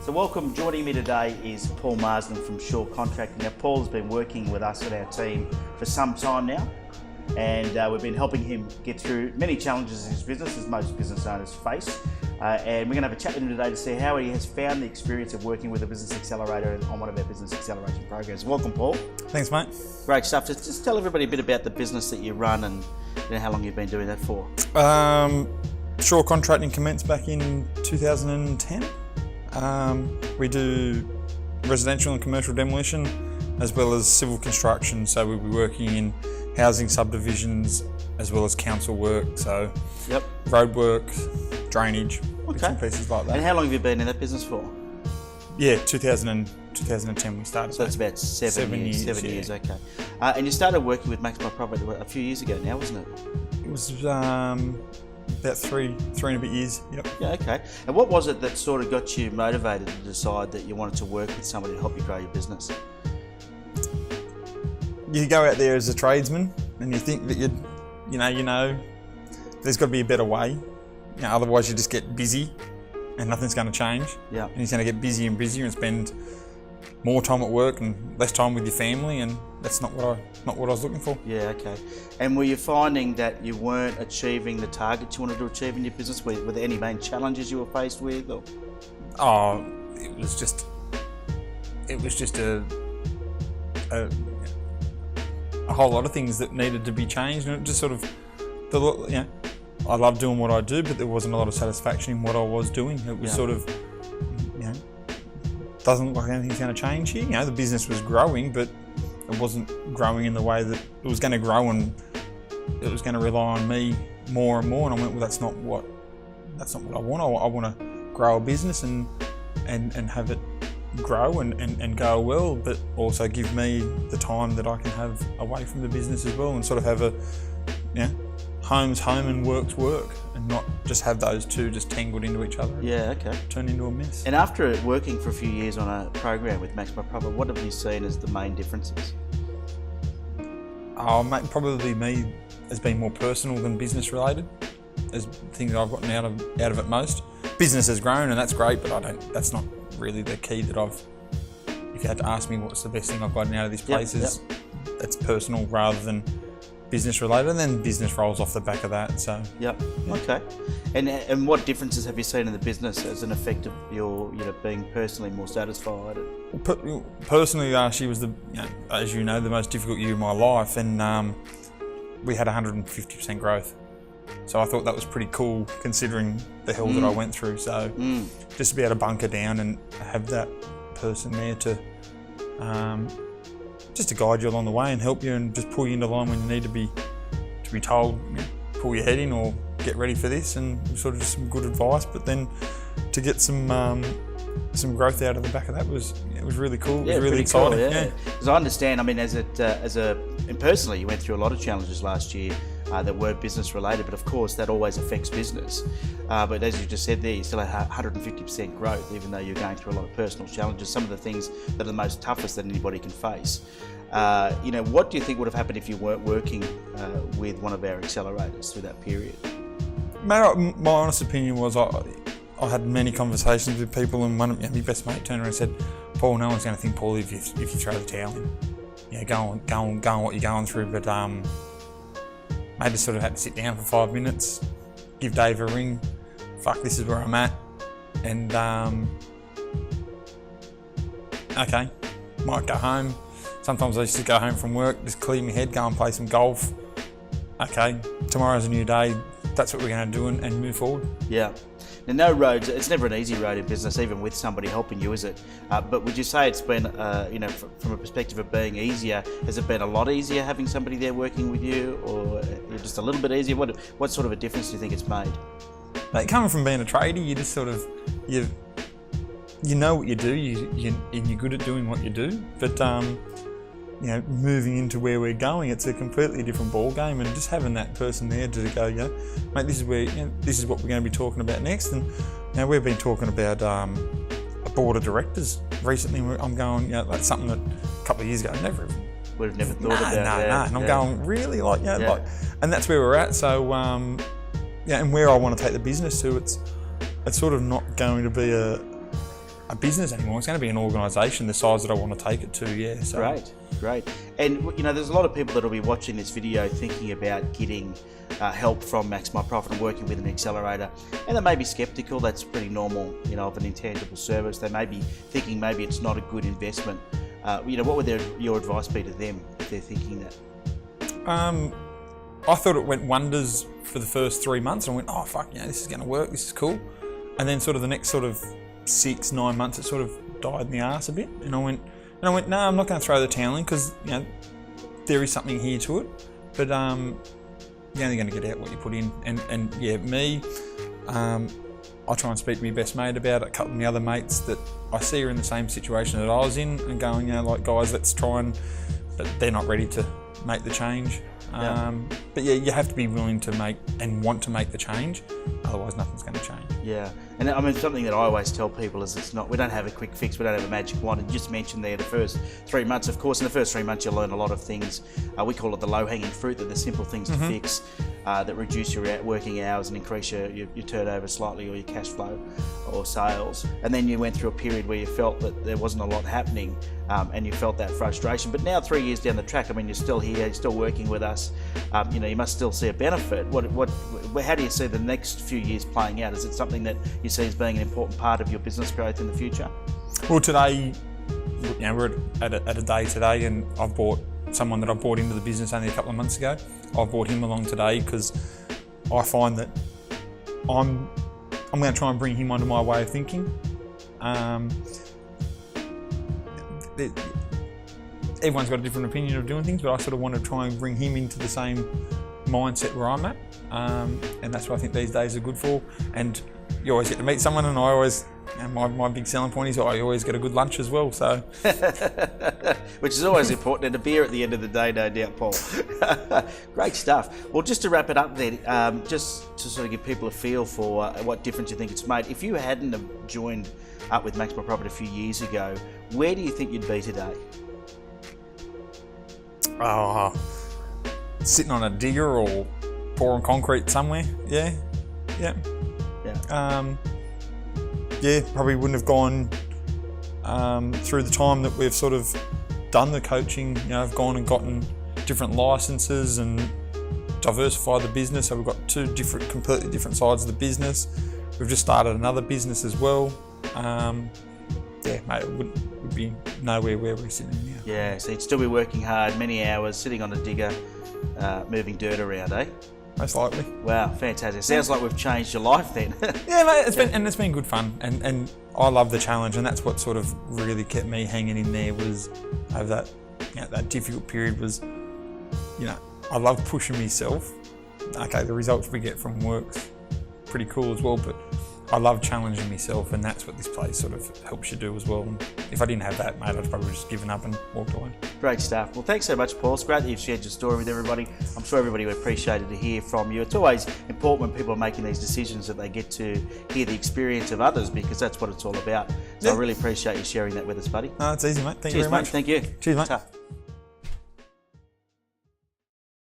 So welcome, joining me today is Paul Marsden from Shaw Contracting. Now Paul has been working with us and our team for some time now, and we've been helping him get through many challenges in his business, as most business owners face. And we're going to have a chat with him today to see how he has found the experience of working with a business accelerator on one of our business acceleration programs. Welcome, Paul. Thanks, mate. Great stuff. Just tell everybody a bit about the business that you run and how long you've been doing that for. Shaw Contracting commenced back in 2010. We do residential and commercial demolition as well as civil construction, so we'll be working in housing subdivisions as well as council work, so road work, drainage, bits and pieces like that. And how long have you been in that business for? Yeah, 2010 we started. So it's about seven years, okay. And you started working with Max My Property a few years ago now, wasn't it? It was about three and a bit years, yep. Yeah, okay. And what was it that sort of got you motivated to decide that you wanted to work with somebody to help you grow your business? You go out there as a tradesman and you think that you know, there's got to be a better way. You know, otherwise you just get busy and nothing's going to change. Yeah. And you're going to get busier and busier and spend more time at work and less time with your family, and that's not what I was looking for. Yeah, okay. And were you finding that you weren't achieving the targets you wanted to achieve in your business? Were there any main challenges you were faced with? Or? Oh, it was just a whole lot of things that needed to be changed, and it just sort of, I love doing what I do, but there wasn't a lot of satisfaction in what I was doing. It was sort of, doesn't look like anything's going to change here. The business was growing, but it wasn't growing in the way that it was going to grow, and it was going to rely on me more and more. And I went, well, that's not what I want. I want to grow a business and have it grow and go well, but also give me the time that I can have away from the business as well, and sort of have a, home's home and work's work, and not just have those two just tangled into each other. Yeah, okay. Turn into a mess. And after working for a few years on a program with Max My Property, what have you seen as the main differences? Oh, mate, probably me has been more personal than business related. As things that I've gotten out of it most. Business has grown and that's great, but that's not really the key that if you had to ask me what's the best thing I've gotten out of this place, it's personal rather than business related, and then business rolls off the back of that. So okay. And what differences have you seen in the business as an effect of your being personally more satisfied? Personally, last year was as you know, the most difficult year of my life, and we had 150% growth. So I thought that was pretty cool considering the hell that I went through. So just to be able to bunker down and have that person there to just to guide you along the way and help you and just pull you into line when you need to be told, pull your head in or get ready for this, and sort of just some good advice. But then to get some growth out of the back of that was really cool. It was really exciting. Cool, because I understand. I mean, and personally, you went through a lot of challenges last year that were business related, but of course that always affects business. But as you just said there, you still had 150% growth, even though you're going through a lot of personal challenges. Some of the things that are the most toughest that anybody can face. What do you think would have happened if you weren't working with one of our accelerators through that period? My honest opinion was I had many conversations with people, and one of my best mate turned around and said, "Paul, no one's going to think, Paul, if you throw the towel in. Go on what you're going through." But I just sort of had to sit down for 5 minutes, give Dave a ring. This is where I'm at, and okay, might go home. Sometimes I used to go home from work, just clear my head, go and play some golf. Okay, tomorrow's a new day. That's what we're going to do and move forward. Yeah. Now, no roads, it's never an easy road in business, even with somebody helping you, is it? But would you say it's been, from a perspective of being easier, has it been a lot easier having somebody there working with you, or just a little bit easier? What sort of a difference do you think it's made? Mate, coming from being a tradie, you just sort of, you know what you do, and you're good at doing what you do, but moving into where we're going, it's a completely different ball game, and just having that person there to go, mate, this is where this is what we're going to be talking about next. And now we've been talking about a board of directors recently. I'm going, that's something that a couple of years ago never would have never thought about. And I'm going really and that's where we're at. So and where I want to take the business to, it's sort of not going to be a a business anymore. It's going to be an organisation the size that I want to take it to. Yeah. So. Great. And you know, there's a lot of people that will be watching this video thinking about getting help from Max My Profit and working with an accelerator, and they may be skeptical. That's pretty normal, you know, of an intangible service. They may be thinking maybe it's not a good investment. You know, what would your advice be to them if they're thinking that? I thought it went wonders for the first 3 months, and I went, oh fuck, you know, this is going to work. This is cool. And then sort of the next sort of 6-9 months, it sort of died in the arse a bit, and I went, no, I'm not going to throw the towel in, because you know there is something here to it, but you're only going to get out what you put in. And yeah, me, I try and speak to my best mate about it, a couple of my other mates that I see are in the same situation that I was in, and going, you know, like, guys, let's try and, but they're not ready to make the change. Yeah. But yeah, you have to be willing to make and want to make the change, otherwise nothing's going to change. Yeah, and I mean, something that I always tell people is we don't have a quick fix, we don't have a magic wand. And you just mentioned there the first 3 months, of course, in the first 3 months you'll learn a lot of things. We call it the low-hanging fruit, that the simple things to fix, that reduce your working hours and increase your turnover slightly, or your cash flow or sales. And then you went through a period where you felt that there wasn't a lot happening, and you felt that frustration. But now 3 years down the track, I mean, you're still here, you're still working with us. You know, you must still see a benefit. How do you see the next few years playing out? Is it something that you see as being an important part of your business growth in the future? Well, today, you know, we're at a day today, and I've brought someone that I brought into the business only a couple of months ago. I've brought him along today because I find that I'm going to try and bring him onto my way of thinking. Everyone's got a different opinion of doing things, but I sort of want to try and bring him into the same mindset where I'm at, and that's what I think these days are good for. And you always get to meet someone, and I always, you know, my big selling point is I always get a good lunch as well. So, which is always important, and a beer at the end of the day, no doubt, Paul. Great stuff. Well, just to wrap it up then, just to sort of give people a feel for what difference you think it's made. If you hadn't have joined up with Max My Profit a few years ago, where do you think you'd be today? Oh, sitting on a digger or pouring concrete somewhere. Yeah. Probably wouldn't have gone through the time that we've sort of done the coaching. You know, I've gone and gotten different licenses and diversified the business. So we've got two completely different sides of the business. We've just started another business as well. Mate, it would be nowhere where we're sitting now. Yeah, so you'd still be working hard, many hours, sitting on a digger, moving dirt around, eh? Most likely. Wow, fantastic. Sounds like we've changed your life then. Yeah, mate, it's been good fun, and I love the challenge, and that's what sort of really kept me hanging in there, was over that, you know, that difficult period was, you know, I love pushing myself. Okay, the results we get from work's pretty cool as well, but I love challenging myself, and that's what this place sort of helps you do as well. And if I didn't have that, mate, I'd probably just given up and walked away. Great stuff. Well, thanks so much, Paul. It's great that you've shared your story with everybody. I'm sure everybody would appreciate it to hear from you. It's always important when people are making these decisions that they get to hear the experience of others, because that's what it's all about. So I really appreciate you sharing that with us, buddy. No, it's easy, mate. Thank you very mate. much. Thank you. Cheers, mate. Ta.